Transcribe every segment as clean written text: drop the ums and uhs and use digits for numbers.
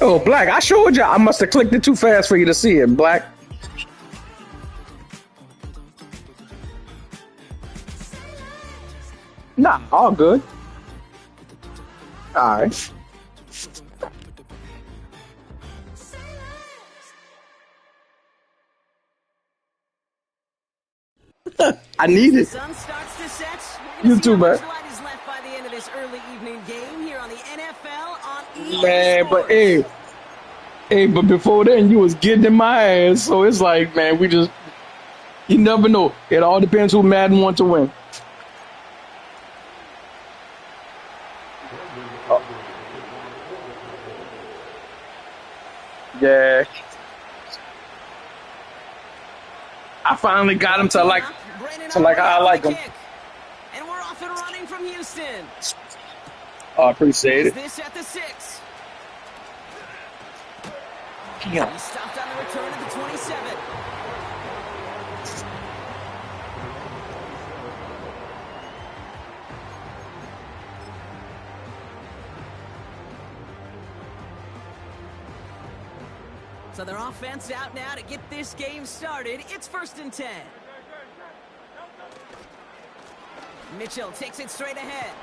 Oh, Black, I showed you. I must have clicked it too fast for you to see it, Black. Nah, all good. All right. I need The it. sun starts to set. You See too, how man. much light is left by the end of this early evening game here on the NFL on EA Man, but Sports. but before then, you was getting in my ass. So it's like, man, you never know. It all depends who Madden want to win. Oh, yeah. I finally got him to like how I like him. And we're off and running from Houston. Oh, I appreciate it. This at the 6. Yeah. He stopped on the return at the 27. So their offense out now to get this game started. It's 1st and 10. Mitchell takes it straight ahead.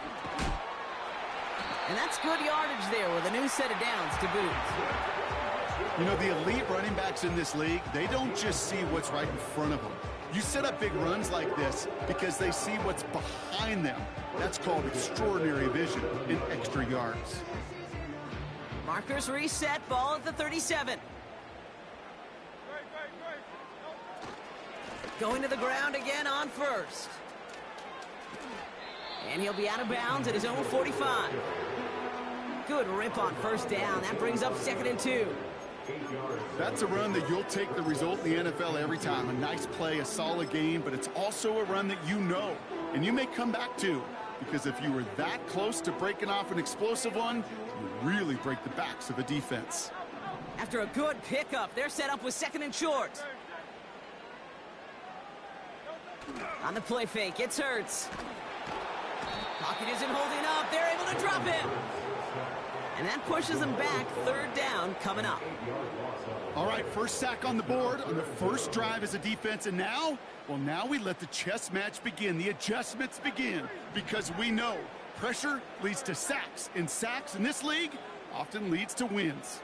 And that's good yardage there with a new set of downs to boot. You know, the elite running backs in this league, they don't just see what's right in front of them. You set up big runs like this because they see what's behind them. That's called extraordinary vision and extra yards. Markers reset, ball at the 37. Going to the ground again on 1st. And he'll be out of bounds at his own 45. Good rip on 1st down. That brings up 2nd and 2. That's a run that you'll take the result in the NFL every time. A nice play, a solid game, but it's also a run that you know, and you may come back to. Because if you were that close to breaking off an explosive one, you really break the backs of a defense. After a good pickup, they're set up with 2nd and short. On the play fake, it's Hurts. Pocket isn't holding up. They're able to drop him. And that pushes them back. 3rd down coming up. All right, first sack on the board on the first drive as a defense. And now, well, now we let the chess match begin. The adjustments begin. Because we know pressure leads to sacks. And sacks in this league often leads to wins.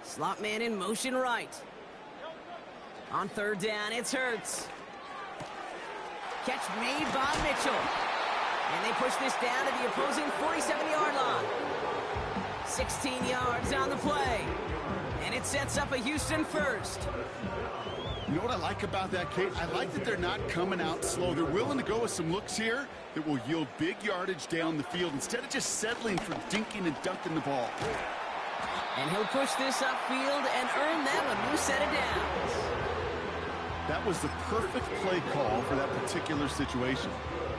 Slot man in motion right. On 3rd down, it's Hurts. Catch made by Mitchell. And they push this down to the opposing 47-yard line. 16 yards on the play. And it sets up a Houston 1st. You know what I like about that, Kate? I like that they're not coming out slow. They're willing to go with some looks here that will yield big yardage down the field instead of just settling for dinking and dunking the ball. And he'll push this upfield and earn them a new set of downs. That was the perfect play call for that particular situation.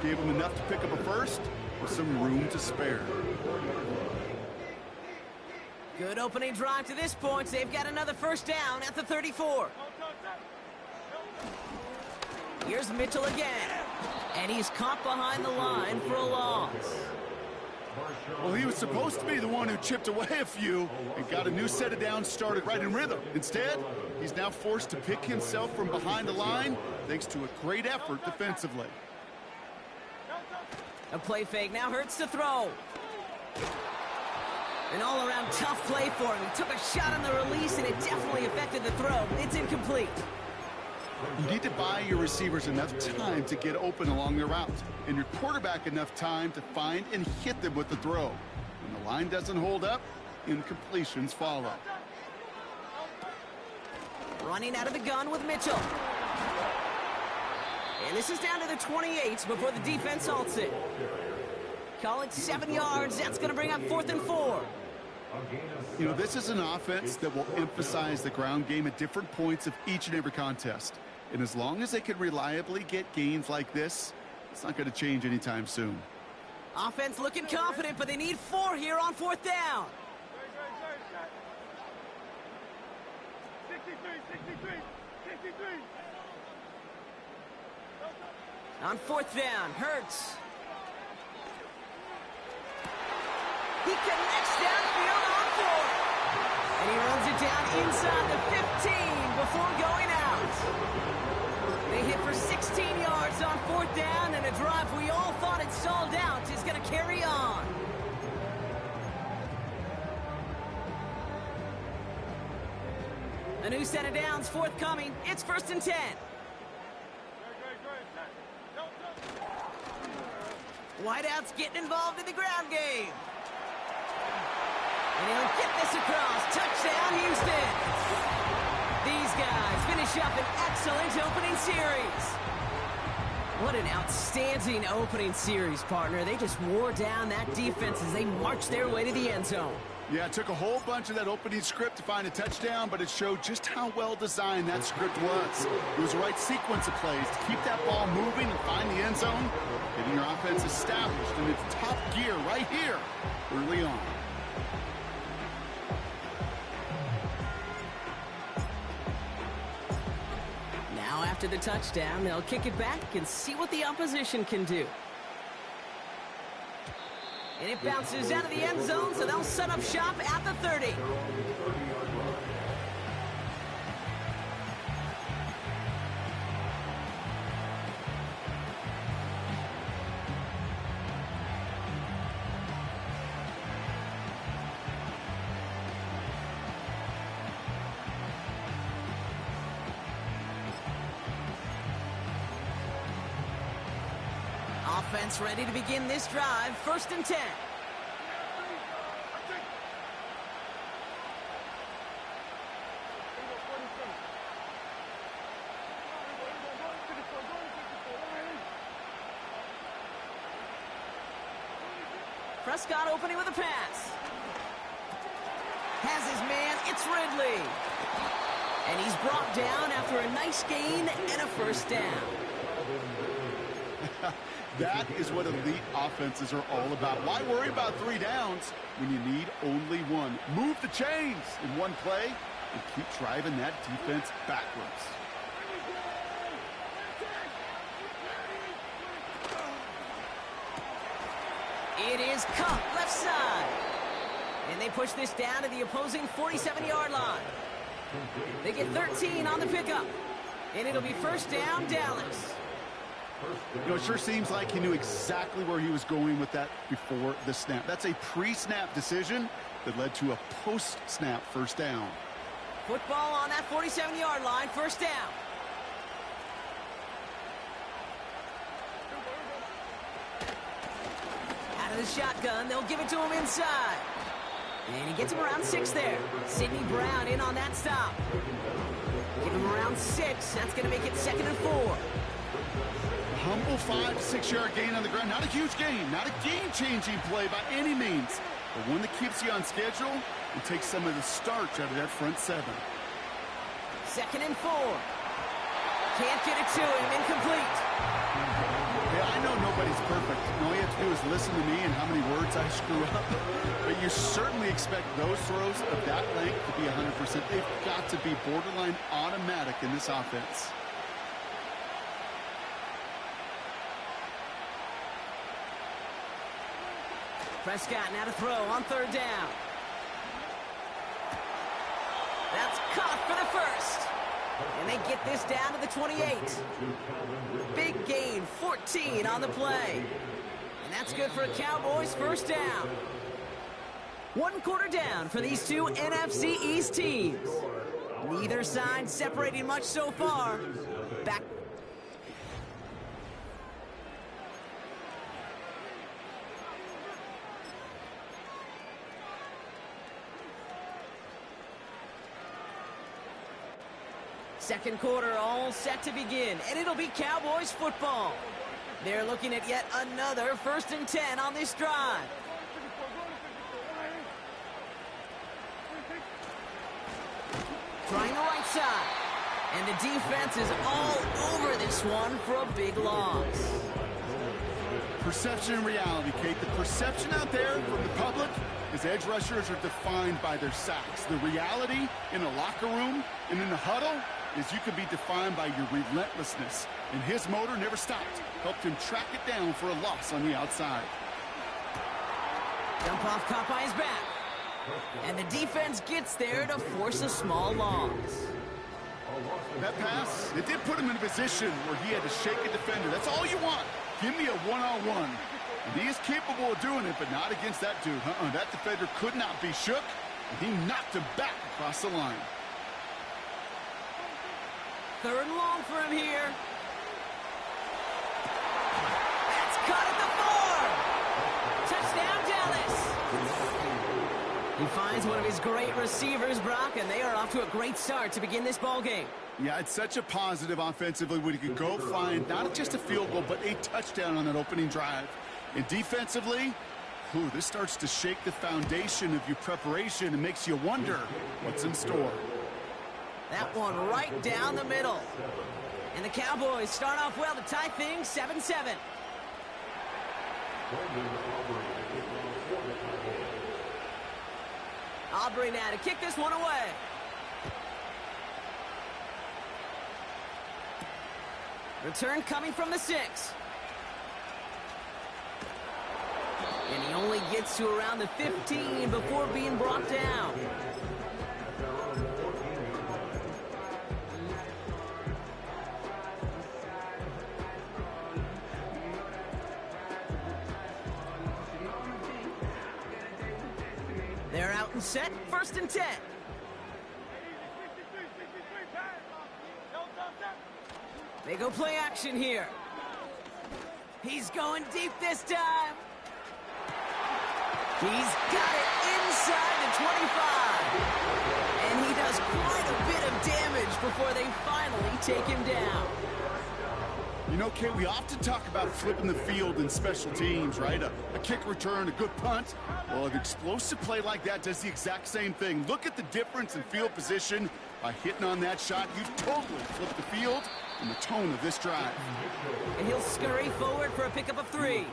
Gave him enough to pick up a 1st with some room to spare. Good opening drive to this point. They've got another 1st down at the 34. Here's Mitchell again. And he's caught behind the line for a loss. Well, he was supposed to be the one who chipped away a few and got a new set of downs started right in rhythm. Instead, he's now forced to pick himself from behind the line thanks to a great effort defensively. A play fake now Hurts to throw. An all-around tough play for him. He took a shot on the release, and it definitely affected the throw. It's incomplete. You need to buy your receivers enough time to get open along their route, and your quarterback enough time to find and hit them with the throw. When the line doesn't hold up, incompletions follow. Running out of the gun with Mitchell. And this is down to the 28 before the defense halts it. Call it 7 yards. That's going to bring up 4th and 4. You know, this is an offense that will emphasize the ground game at different points of each and every contest. And as long as they can reliably get gains like this, it's not going to change anytime soon. Offense looking confident, but they need 4 here on 4th down. 63. On 4th down, Hurts. He connects downfield for it. And he runs it down inside the 15 before going out. They hit for 16 yards on 4th down, and a drive we all thought had stalled out is going to carry on. A new set of downs forthcoming. It's 1st and 10. Wideout's getting involved in the ground game. And he'll get this across. Touchdown, Houston. These guys finish up an excellent opening series. What an outstanding opening series, partner. They just wore down that defense as they marched their way to the end zone. Yeah, it took a whole bunch of that opening script to find a touchdown, but it showed just how well designed that script was. It was the right sequence of plays to keep that ball moving and find the end zone, getting your offense established in its top gear right here early on. Now after the touchdown, they'll kick it back and see what the opposition can do. And it bounces out of the end zone, so they'll set up shop at the 30. Offense ready to begin this drive. 1st and 10. Prescott opening with a pass. Has his man, it's Ridley. And he's brought down after a nice gain and a 1st down. That is what elite offenses are all about. Why worry about 3 downs when you need only 1? Move the chains in one play and keep driving that defense backwards. It is Cup left side. And they push this down to the opposing 47-yard line. They get 13 on the pickup. And it'll be 1st down, Dallas. You know, it sure seems like he knew exactly where he was going with that before the snap. That's a pre-snap decision that led to a post-snap 1st down. Football on that 47-yard line, 1st down. Out of the shotgun, they'll give it to him inside. And he gets him around 6 there. Sidney Brown in on that stop. Give him around 6. That's going to make it 2nd and 4. Humble 5 to 6 yard gain on the ground. Not a huge gain, not a game-changing play by any means, but one that keeps you on schedule and takes some of the starch out of that front 7. 2nd and 4. Can't get it to him. Incomplete. Yeah, I know nobody's perfect. All you have to do is listen to me and how many words I screw up. But you certainly expect those throws of that length to be 100%. They've got to be borderline automatic in this offense. Prescott now to throw on 3rd down. That's caught for the 1st. And they get this down to the 28. Big gain, 14 on the play. And that's good for a Cowboys 1st down. 1 quarter down for these two NFC East teams. Neither side separating much so far. Back. Second quarter all set to begin, and it'll be Cowboys football. They're looking at yet another 1st and 10 on this drive. Trying the right side. And the defense is all over this one for a big loss. Perception and reality, Kate. The perception out there from the public is edge rushers are defined by their sacks. The reality in a locker room and in the huddle is you can be defined by your relentlessness. And his motor never stopped. Helped him track it down for a loss on the outside. Dump off caught by his back. And the defense gets there to force a small loss. That pass, it did put him in a position where he had to shake a defender. That's all you want. Give me a one-on-one. And he is capable of doing it, but not against that dude. That defender could not be shook, and he knocked him back across the line. 3rd and long for him here. That's caught at the 4. Touchdown, Dallas. He finds one of his great receivers, Brock, and they are off to a great start to begin this ball game. Yeah, it's such a positive offensively when you can go find not just a field goal, but a touchdown on that opening drive. And defensively, this starts to shake the foundation of your preparation and makes you wonder what's in store. That one right down the middle. And the Cowboys start off well to tie things 7-7. Aubrey now to kick this one away. Return coming from the 6. And he only gets to around the 15 before being brought down. They're out and set, 1st and 10. They go play action here. He's going deep this time. He's got it inside the 25. And he does quite a bit of damage before they finally take him down. You know, Kate, we often talk about flipping the field in special teams, right? A kick return, a good punt. Well, an explosive play like that does the exact same thing. Look at the difference in field position. By hitting on that shot, you totally flip the field and the tone of this drive. And he'll scurry forward for a pickup of 3.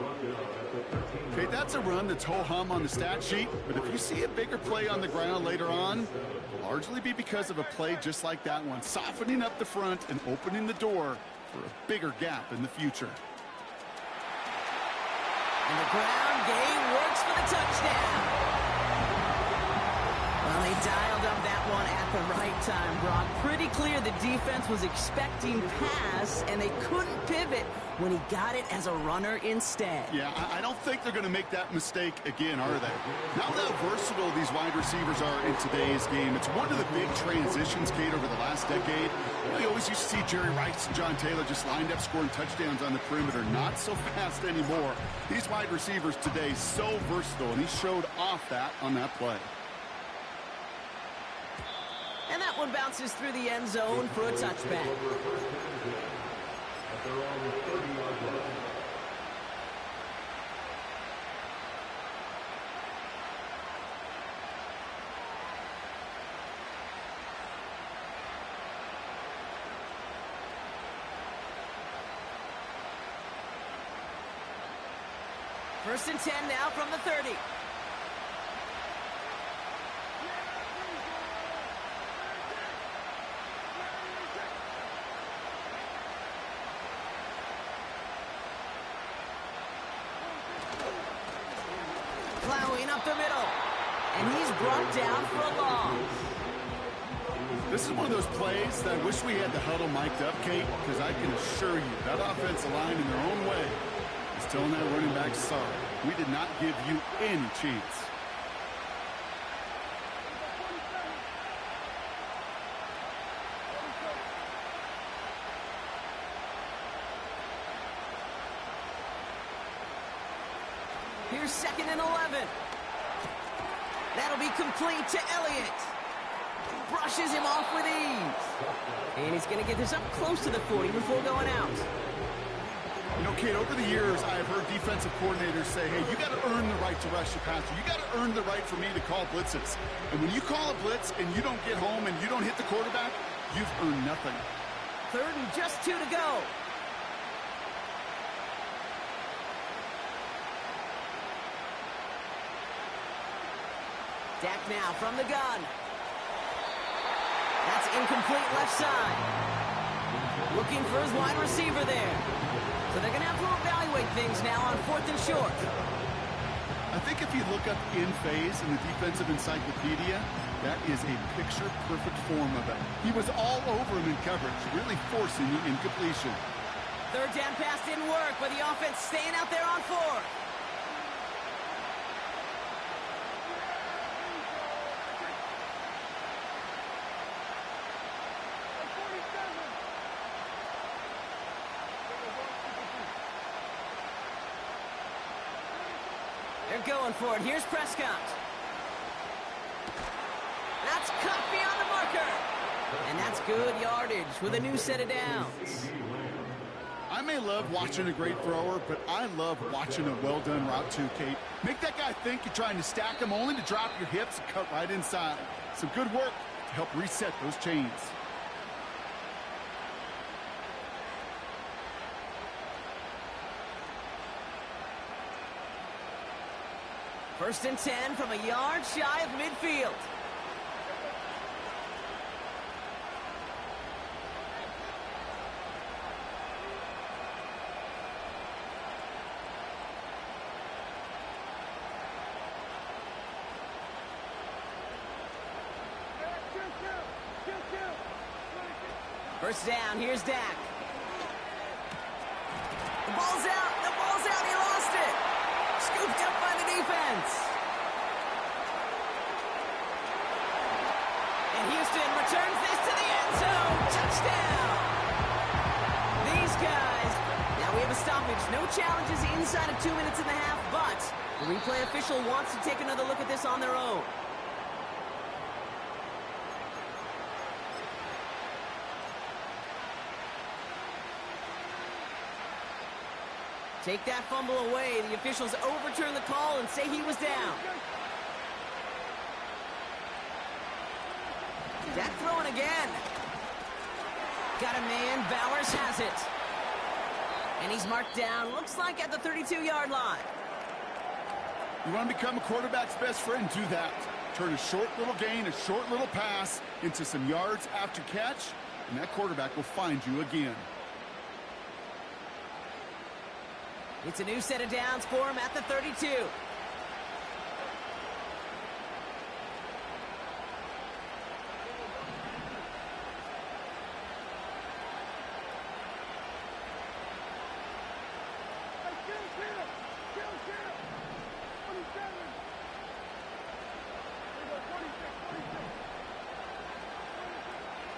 Okay, that's a run that's ho-hum on the stat sheet, but if you see a bigger play on the ground later on, it'll largely be because of a play just like that one, softening up the front and opening the door for a bigger gap in the future. And the ground game works for the touchdown. Well, they dialed up that one at the right time, Brock. Pretty clear the defense was expecting pass, and they couldn't pivot when he got it as a runner instead. Yeah, I don't think they're going to make that mistake again, are they? Now how versatile these wide receivers are in today's game. It's one of the big transitions, Kate, over the last decade. You always used to see Jerry Rice and John Taylor just lined up scoring touchdowns on the perimeter. Not so fast anymore. These wide receivers today so versatile, and he showed off that on that play. And that one bounces through the end zone for a touchback. First and 10 now from the 30. Plowing up the middle, and he's brought down for a loss. This is one of those plays that I wish we had the huddle mic'd up, Kate, because I can assure you that offensive line in their own way is telling that running back, sorry, we did not give you any chance. Here's 2nd and 11. That'll be complete to Elliott. Brushes him off with ease. And he's going to get this up close to the 40 before going out. You know, Kate, over the years, I've heard defensive coordinators say, hey, you got to earn the right to rush the passer. You got to earn the right for me to call blitzes. And when you call a blitz and you don't get home and you don't hit the quarterback, you've earned nothing. 3rd and just 2 to go. Dak now from the gun. That's incomplete left side. Looking for his wide receiver there. So they're going to have to evaluate things now on 4th and short. I think if you look up in phase in the defensive encyclopedia, that is a picture-perfect form of it. He was all over him in coverage, really forcing the incompletion. Third down pass didn't work, but the offense staying out there on fourth. They're going for it. Here's Prescott. That's cut beyond the marker. And that's good yardage with a new set of downs. I may love watching a great thrower, but I love watching a well-done route too, Kate. Make that guy think you're trying to stack him only to drop your hips and cut right inside. Some good work to help reset those chains. First and 10 from a yard shy of midfield. First down, here's Dak. The ball's out, he lost it. Scooped up by the defense. And Houston returns this to the end zone. Touchdown. These guys. Now we have a stoppage. No challenges inside of 2 minutes and a half, but the replay official wants to take another look at this on their own. Take that fumble away. The officials overturn the call and say he was down. Dak throwing again. Got a man. Bowers has it. And he's marked down, looks like at the 32-yard line. You want to become a quarterback's best friend? Do that. Turn a short little gain, a short little pass into some yards after catch, and that quarterback will find you again. It's a new set of downs for him at the 32.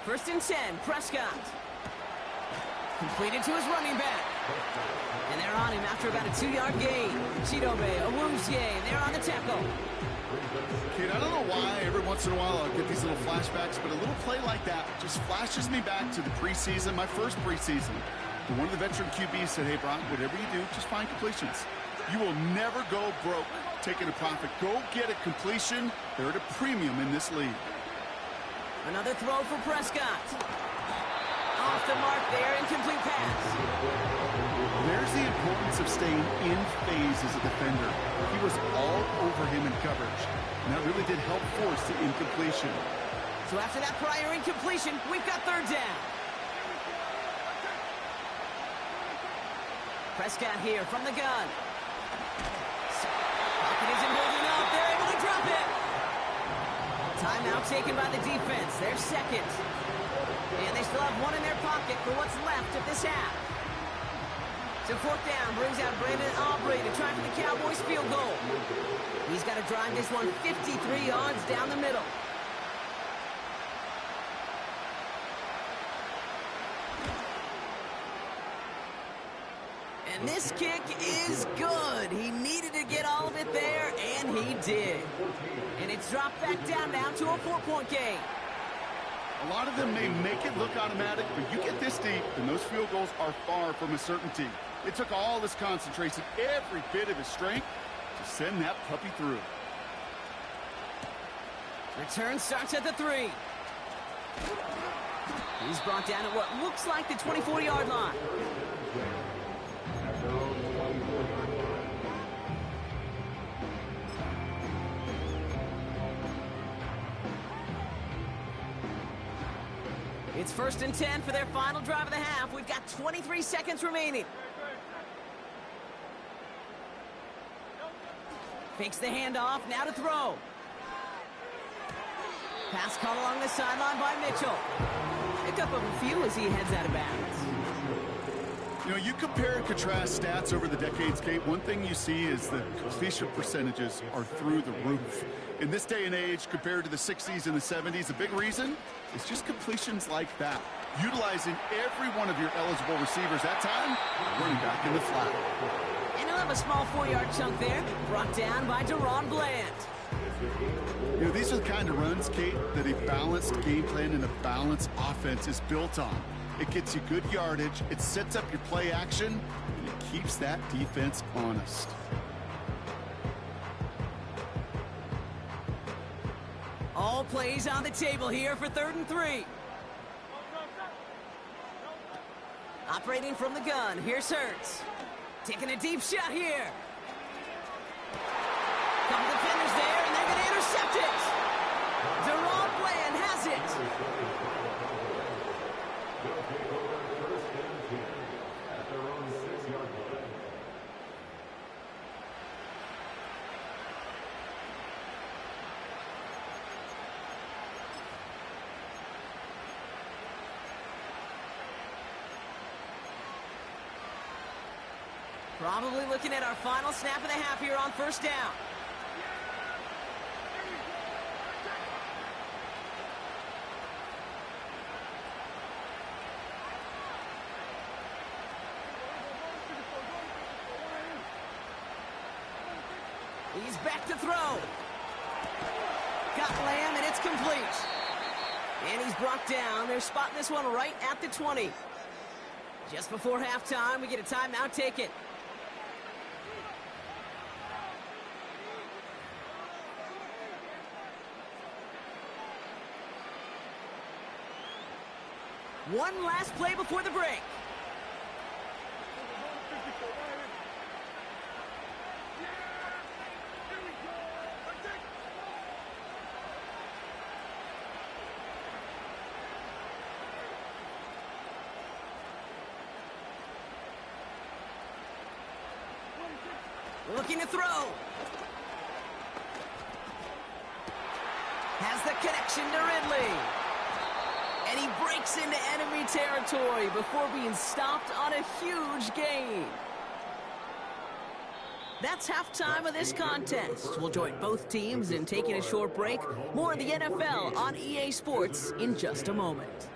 First and 10, Prescott. Completed to his running back. And they're on him after about a 2-yard gain. Chidobe, Awuzie, they're on the tackle. Kid, I don't know why every once in a while I'll get these little flashbacks, but a little play like that just flashes me back to the preseason, my first preseason. And one of the veteran QBs said, hey, Brock, whatever you do, just find completions. You will never go broke taking a profit. Go get a completion. They're at a premium in this league. Another throw for Prescott. Off the mark there, incomplete pass. There's the importance of staying in phase as a defender. He was all over him in coverage, and that really did help force the incompletion. So after that prior incompletion, we've got third down. Prescott here from the gun. Pocket isn't holding up. They're able to drop it. Timeout taken by the defense. Their second. And they still have one in their pocket for what's left of this half. So fourth down brings out Brandon Aubrey to try for the Cowboys field goal. He's got to drive this one 53 yards down the middle. And this kick is good. He needed to get all of it there, and he did. And it's dropped back down to a 4-point game. A lot of them may make it look automatic, but you get this deep, and those field goals are far from a certainty. It took all his concentration, every bit of his strength, to send that puppy through. Return starts at the 3. He's brought down at what looks like the 24-yard line. It's first and 10 for their final drive of the half. We've got 23 seconds remaining. Fakes the handoff, now to throw. Pass caught along the sideline by Mitchell. Pick up of a few as he heads out of bounds. You know, you compare and contrast stats over the decades, Kate. One thing you see is the completion percentages are through the roof. In this day and age, compared to the 60s and the 70s, the big reason is just completions like that. Utilizing every one of your eligible receivers that time, running back in the flat. And he'll have a small 4-yard chunk there, brought down by Deron Bland. You know, these are the kind of runs, Kate, that a balanced game plan and a balanced offense is built on. It gets you good yardage, it sets up your play action, and it keeps that defense honest. All plays on the table here for 3rd and 3. Operating from the gun, here's Hurts. Taking a deep shot here. Couple defenders there, and they're going to intercept it. Deron Bland has it. Probably looking at our final snap of the half here on 1st down. He's back to throw. Got Lamb, and it's complete. And he's brought down. They're spotting this one right at the 20. Just before halftime, we get a timeout taken. One last play before the break. Looking to throw. Has the connection to Ridley. And he breaks into enemy territory before being stopped on a huge gain. That's halftime of this contest. We'll join both teams in taking a short break. More of the NFL on EA Sports in just a moment.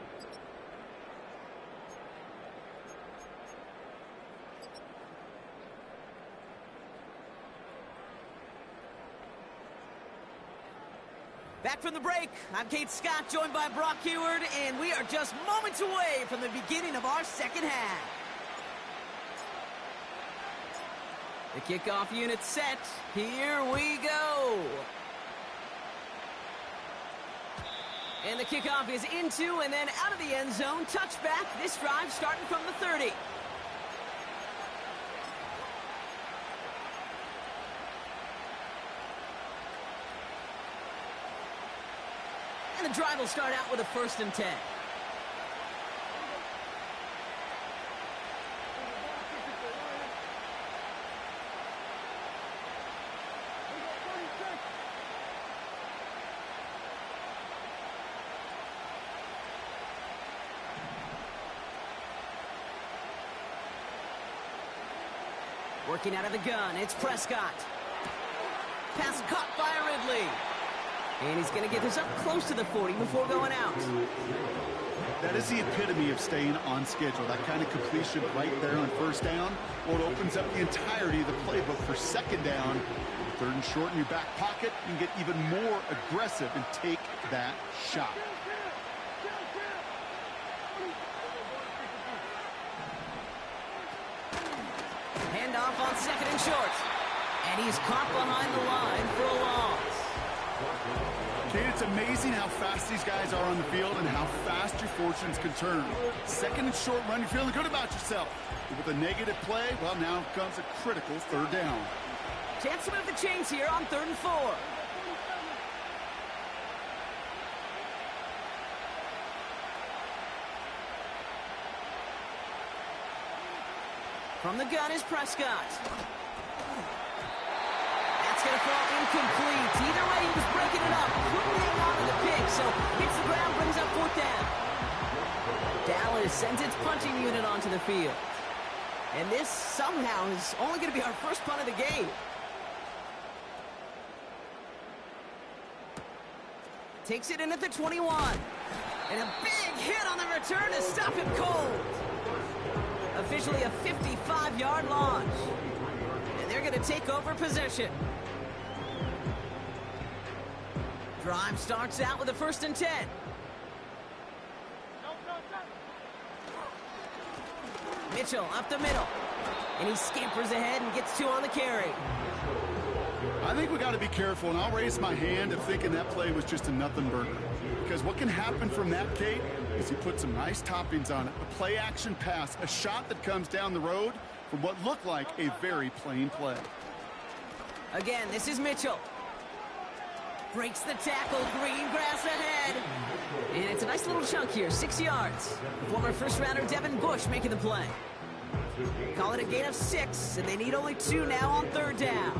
Back from the break, I'm Kate Scott, joined by Brock Heward, and we are just moments away from the beginning of our second half. The kickoff unit set. Here we go. And the kickoff is into and then out of the end zone. Touchback. This drive starting from the 30. And the drive will start out with a 1st and 10. Working out of the gun, it's Prescott. Pass caught by Ridley. And he's going to get this up close to the 40 before going out. That is the epitome of staying on schedule. That kind of completion right there on 1st down. Or it opens up the entirety of the playbook for 2nd down. 3rd and short in your back pocket. You can get even more aggressive and take that shot. Handoff on 2nd and short. And he's caught behind the line for a loss. Kate, it's amazing how fast these guys are on the field and how fast your fortunes can turn. 2nd and short run, you're feeling good about yourself. But with a negative play, well, now comes a critical 3rd down. Chance to move the chains here on 3rd and 4. From the gun is Prescott. That's going to ball incomplete. Either way, he was breaking it up. Couldn't hang on to the pick, so hits the ground, brings up 4th down. Dallas sends its punching unit onto the field. And this somehow is only going to be our first punt of the game. Takes it in at the 21. And a big hit on the return to stop him cold. Officially a 55-yard launch. And they're going to take over possession. Drive starts out with a 1st and 10. Mitchell up the middle. And he scampers ahead and gets 2 on the carry. I think we got to be careful, and I'll raise my hand of thinking that play was just a nothing burger. Because what can happen from that, Kate, is he put some nice toppings on it. A play-action pass, a shot that comes down the road from what looked like a very plain play. Again, this is Mitchell. Breaks the tackle, green grass ahead. And it's a nice little chunk here, 6 yards. Former first-rounder Devin Bush making the play. Call it a gain of 6, and they need only 2 now on 3rd down.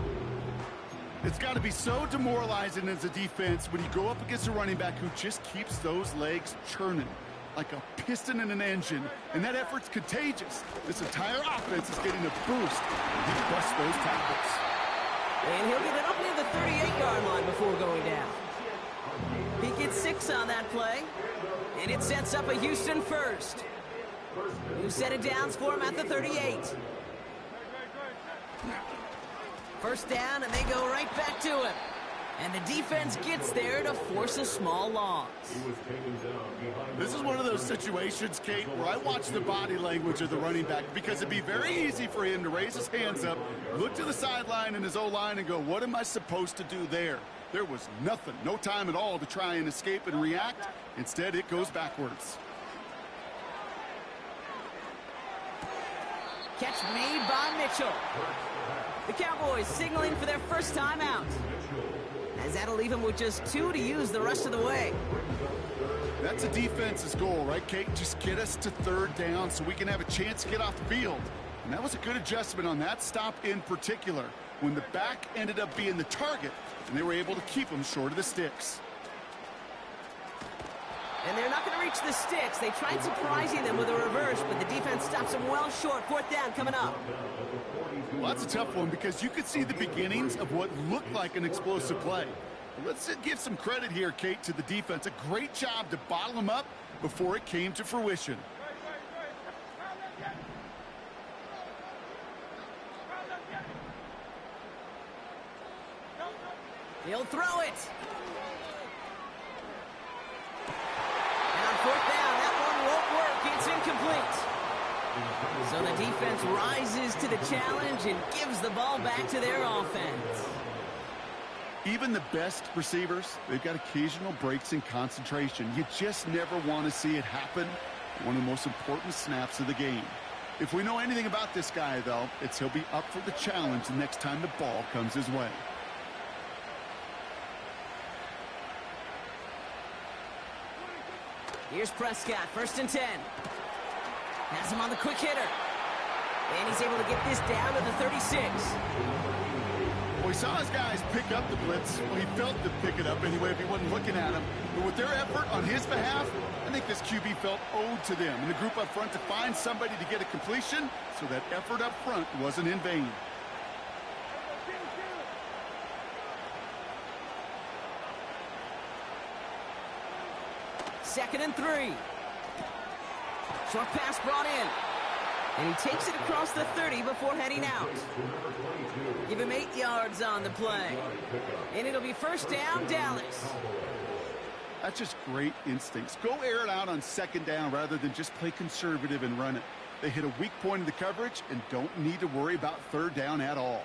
It's got to be so demoralizing as a defense when you go up against a running back who just keeps those legs churning like a piston in an engine, and that effort's contagious. This entire offense is getting a boost. He busts those tackles. And he'll get it up near the 38-yard line before going down. He gets 6 on that play, and it sets up a Houston first. Who set it downs for him at the 38. 1st down, and they go right back to him. And the defense gets there to force a small loss. This is one of those situations, Kate, where I watch the body language of the running back, because it'd be very easy for him to raise his hands up, look to the sideline in his O-line and go, what am I supposed to do there? There was nothing, no time at all to try and escape and react. Instead, it goes backwards. Catch made by Mitchell. The Cowboys signaling for their first time out. As that'll leave him with just 2 to use the rest of the way. That's a defense's goal, right, Kate? Just get us to 3rd down so we can have a chance to get off the field. And that was a good adjustment on that stop in particular, when the back ended up being the target, and they were able to keep him short of the sticks. And they're not going to reach the sticks. They tried surprising them with a reverse, but the defense stops them well short. 4th down coming up. Well, that's a tough one, because you could see the beginnings of what looked like an explosive play. Let's give some credit here, Kate, to the defense. A great job to bottle them up before it came to fruition. He'll throw it. And on 4th down, that one won't work. It's incomplete. So the defense rises to the challenge and gives the ball back to their offense. Even the best receivers, they've got occasional breaks in concentration. You just never want to see it happen. One of the most important snaps of the game. If we know anything about this guy, though, it's he'll be up for the challenge the next time the ball comes his way. Here's Prescott, 1st and 10. Has him on the quick hitter. And he's able to get this down to the 36. Well, he saw his guys pick up the blitz. Well, he felt to pick it up anyway if he wasn't looking at him. But with their effort on his behalf, I think this QB felt owed to them and the group up front to find somebody to get a completion, so that effort up front wasn't in vain. Second and 3. Short pass brought in. And he takes it across the 30 before heading out. Give him 8 yards on the play. And it'll be 1st down, Dallas. That's just great instincts. Go air it out on 2nd down rather than just play conservative and run it. They hit a weak point in the coverage and don't need to worry about 3rd down at all.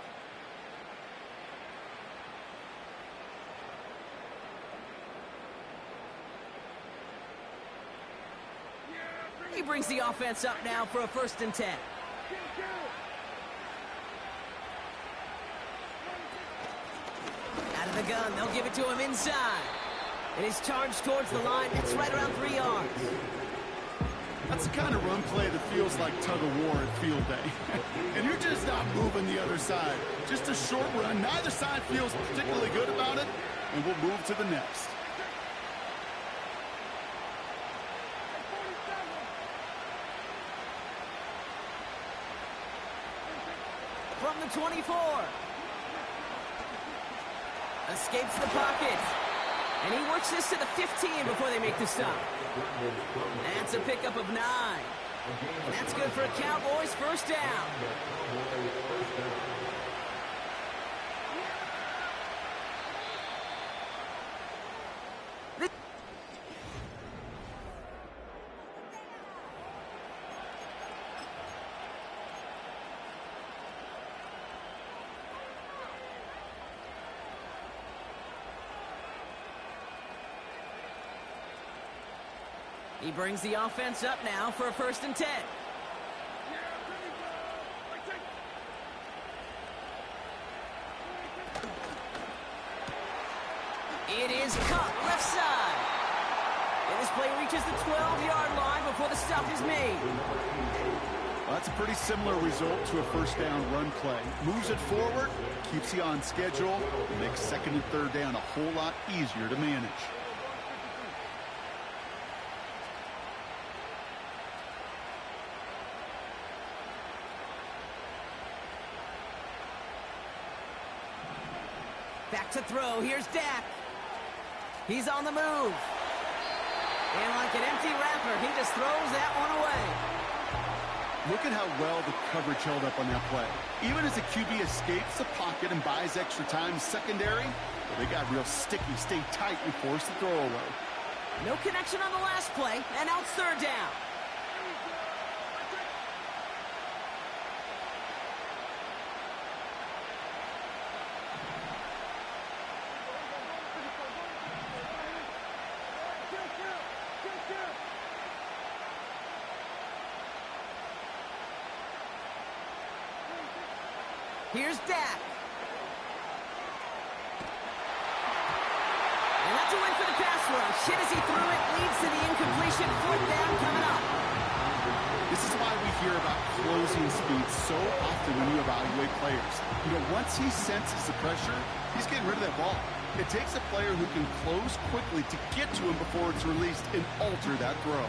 He brings the offense up now for a 1st and 10. Out of the gun, they'll give it to him inside. And he's charged towards the line. It's right around 3 yards. That's the kind of run play that feels like tug-of-war at field day. And you're just not moving the other side. Just a short run. Neither side feels particularly good about it, and we'll move to the next. From the 24. Escapes the pocket. And he works this to the 15 before they make the stop. That's a pickup of 9. And that's good for a Cowboys first down. He brings the offense up now for a 1st and 10. It is cut left side. And this play reaches the 12-yard line before the stop is made. Well, that's a pretty similar result to a first down run play. Moves it forward, keeps you on schedule, and makes 2nd and 3rd down a whole lot easier to manage. Back to throw. Here's Dak. He's on the move. And like an empty wrapper, he just throws that one away. Look at how well the coverage held up on that play. Even as the QB escapes the pocket and buys extra time secondary, well, they got real sticky, stay tight, and force the throw away. No connection on the last play, and now it's 3rd down. Here's Dak. And that's a win for the pass rush. Hit as he threw it, leads to the incompletion. 4th down coming up. This is why we hear about closing speed so often when you evaluate players. You know, once he senses the pressure, he's getting rid of that ball. It takes a player who can close quickly to get to him before it's released and alter that throw.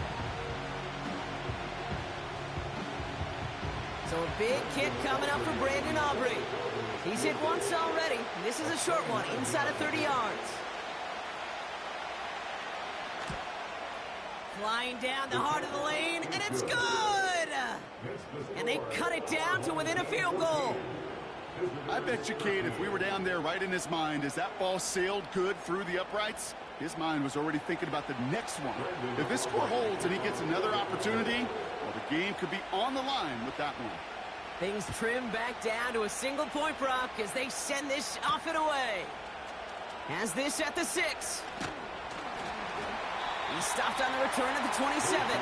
So a big kick coming up for Brandon Aubrey. He's hit once already. This is a short one, inside of 30 yards. Flying down the heart of the lane, and it's good! And they cut it down to within a field goal. I bet you, Kate, if we were down there right in his mind as that ball sailed good through the uprights, his mind was already thinking about the next one. If this score holds and he gets another opportunity, well, the game could be on the line with that one. Things trim back down to a single-point Brock as they send this off and away. Has this at the 6. He stopped on the return at the 27.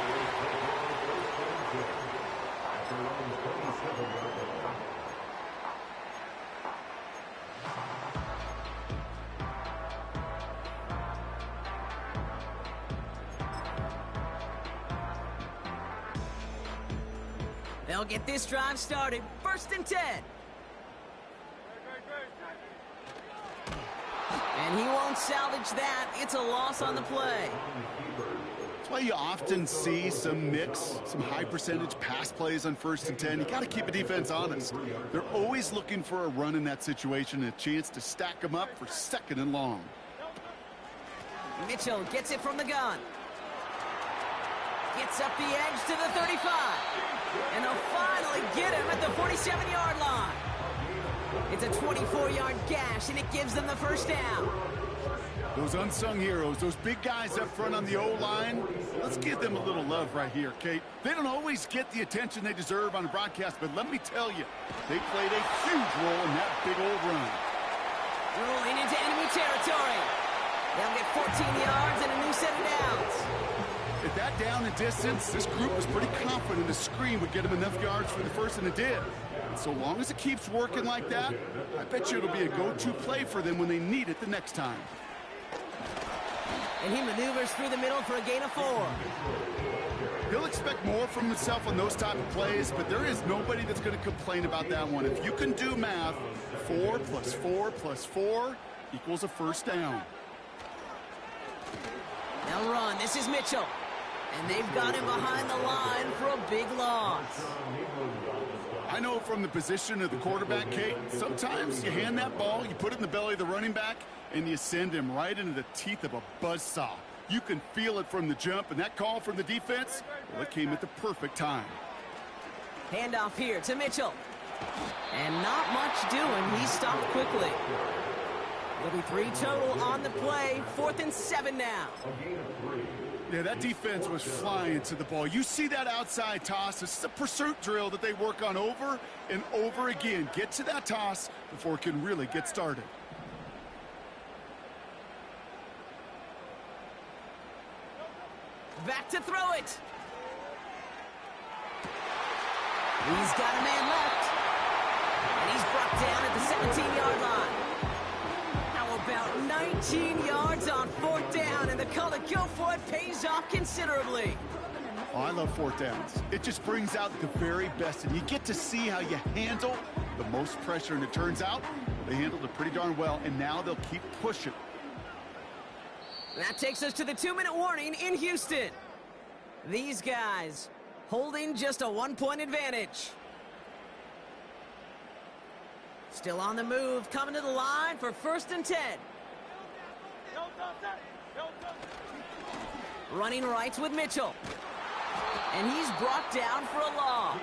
They'll get this drive started. 1st and 10. And he won't salvage that. It's a loss on the play. That's why you often see some mix, some high-percentage pass plays on 1st and 10. You got to keep a defense honest. They're always looking for a run in that situation and a chance to stack them up for 2nd and long. Mitchell gets it from the gun. Gets up the edge to the 35. And they'll finally get him at the 47-yard line. It's a 24-yard gash, and it gives them the 1st down. Those unsung heroes, those big guys up front on the O-line, let's give them a little love right here, Kate. They don't always get the attention they deserve on the broadcast, but let me tell you, they played a huge role in that big old run. Rolling into enemy territory. They'll get 14 yards and a new set of downs. At that down and distance, this group was pretty confident a screen would get them enough yards for the 1st, and it did. And so long as it keeps working like that, I bet you it'll be a go-to play for them when they need it the next time. And he maneuvers through the middle for a gain of 4. He'll expect more from himself on those type of plays, but there is nobody that's going to complain about that one. If you can do math, 4 plus 4 plus 4 equals a first down. They'll run. This is Mitchell. And they've got him behind the line for a big loss. I know from the position of the quarterback, Kate, sometimes you hand that ball, you put it in the belly of the running back, and you send him right into the teeth of a buzzsaw. You can feel it from the jump, and that call from the defense, well, it came at the perfect time. Handoff here to Mitchell. And not much doing. He stopped quickly. It'll be 3 total on the play. 4th and 7 now. Yeah, that defense was flying to the ball. You see that outside toss. This is a pursuit drill that they work on over and over again. Get to that toss before it can really get started. Back to throw it. He's got a man left. And he's brought down at the 17-yard line. How about 19 yards on 4th down, and the call to go for it pays off considerably. Oh, I love 4th downs. It just brings out the very best, and you get to see how you handle the most pressure, and it turns out they handled it pretty darn well, and now they'll keep pushing. That takes us to the 2-minute warning in Houston. These guys holding just a 1-point advantage. Still on the move, coming to the line for 1st and 10. Running rights with Mitchell. And he's brought down for a loss.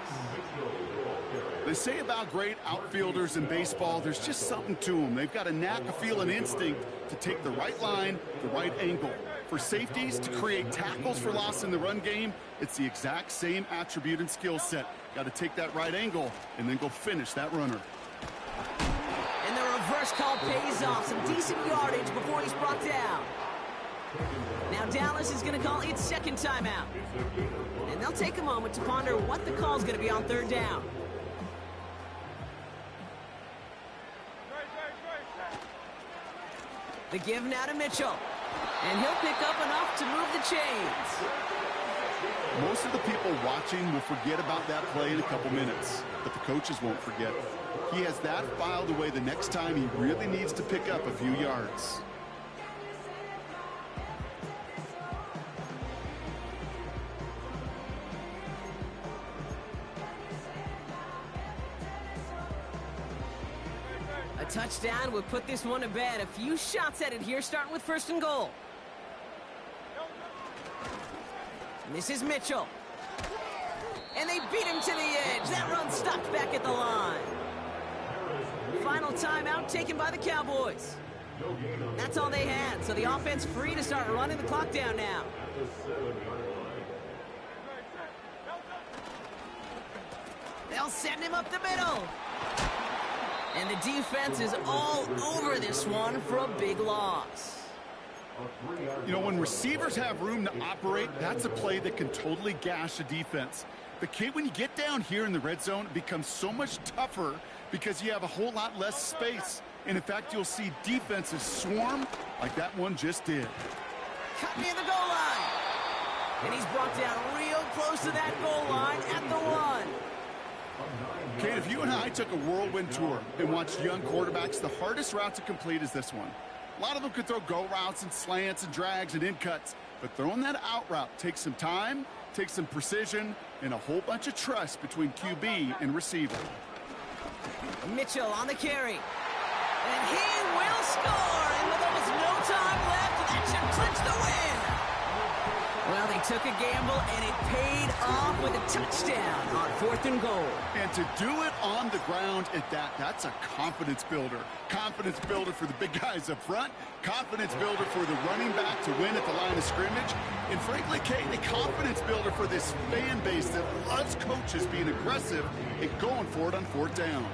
They say about great outfielders in baseball, there's just something to them. They've got a knack, a feel, an instinct to take the right line, the right angle. For safeties to create tackles for loss in the run game, it's the exact same attribute and skill set. Got to take that right angle and then go finish that runner. And the reverse call pays off. Some decent yardage before he's brought down. Now Dallas is going to call its 2nd timeout. And they'll take a moment to ponder what the call is going to be on 3rd down. The give now to Mitchell. And he'll pick up enough to move the chains. Most of the people watching will forget about that play in a couple minutes, but the coaches won't forget. He has that filed away the next time he really needs to pick up a few yards. A touchdown would put this one to bed. A few shots at it here, starting with 1st and goal. And this is Mitchell. And they beat him to the edge. That run stopped back at the line. Final timeout taken by the Cowboys. That's all they had, so the offense free to start running the clock down now. They'll send him up the middle. And the defense is all over this one for a big loss. You know, when receivers have room to operate, that's a play that can totally gash a defense. But, Kate, when you get down here in the red zone, it becomes so much tougher because you have a whole lot less space. And, in fact, you'll see defenses swarm like that one just did. Cut near the goal line. And he's brought down real close to that goal line at the 1. Kate, if you and I took a whirlwind tour and watched young quarterbacks, the hardest route to complete is this one. A lot of them could throw go routes and slants and drags and in cuts, but throwing that out route takes some time, takes some precision, and a whole bunch of trust between QB and receiver. Mitchell on the carry. And he will score! And with almost no time left, that should clinch the win! Well, they took a gamble, and it paid off with a touchdown on 4th and goal. And to do it on the ground at that, that's a confidence builder. Confidence builder for the big guys up front. Confidence builder for the running back to win at the line of scrimmage. And frankly, Kate, a confidence builder for this fan base that loves coaches being aggressive and going for it on 4th down.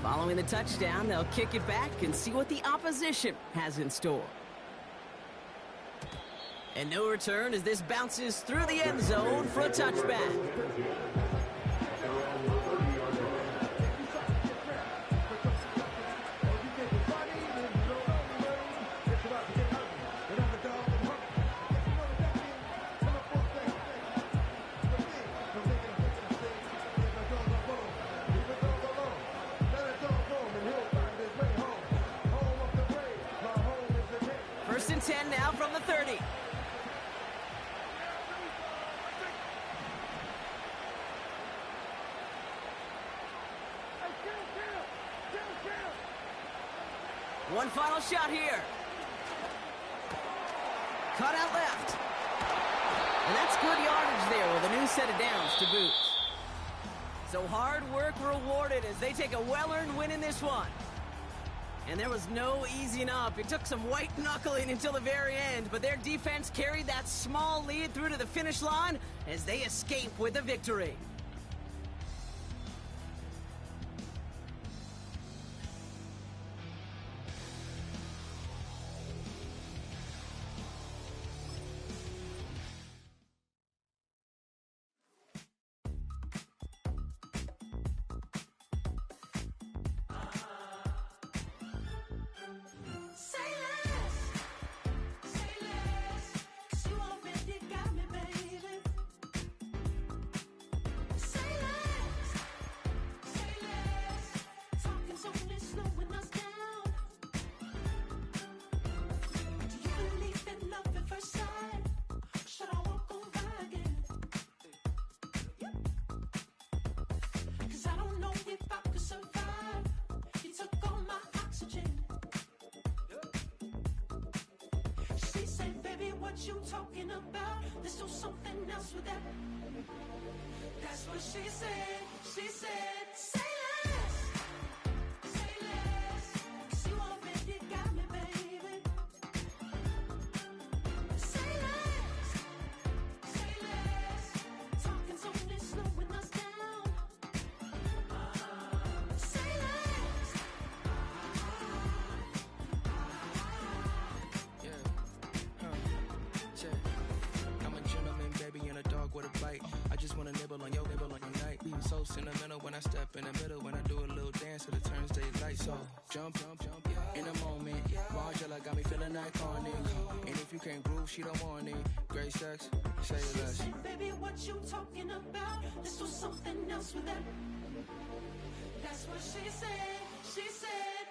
Following the touchdown, they'll kick it back and see what the opposition has in store. And no return as this bounces through the end zone for a touchback. First and 10 now from the 30. One final shot here. Cut out left. And that's good yardage there with a new set of downs to boot. So hard work rewarded as they take a well-earned win in this one. And there was no easing up. It took some white knuckling until the very end, but their defense carried that small lead through to the finish line as they escape with the victory. You talking about? Let's do something else with that. That's what she said. She said, say less. Say less. 'Cause you already got me, baby. Say less. Say less. Talking's only slowing us down. Say less. I'm a gentleman, baby, and a dog with a bite. I just wanna nibble on your night. So sentimental when I step in the middle. When I do a little dance, till it turns daylight. So jump, in a moment. Margella got me feeling iconic. And if you can't groove, she don't want it. Great sex, say less. She said, baby, what you talking about? Let's do something else with that. That's what she said. She said.